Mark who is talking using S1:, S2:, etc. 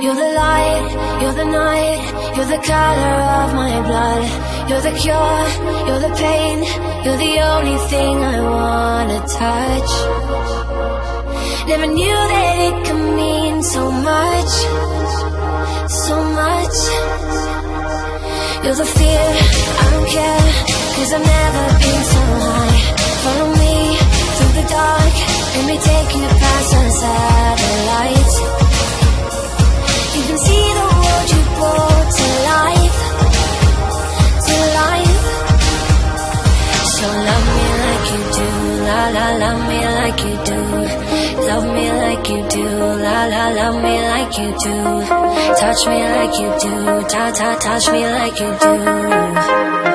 S1: You're the light, you're the night, you're the color of my blood. You're the cure, you're the pain, you're the only thing I wanna touch. Never knew that it could mean so much, so much. You're the fear, I don't care, 'cause I've never been so high. Follow me through the dark, let me take you past the satellites. You can see the world you brought to life, to life. So love me like you do, la la, love me like you do. Love me like you do, la la, love me like you do. Touch me like you do, ta ta, touch me like you do.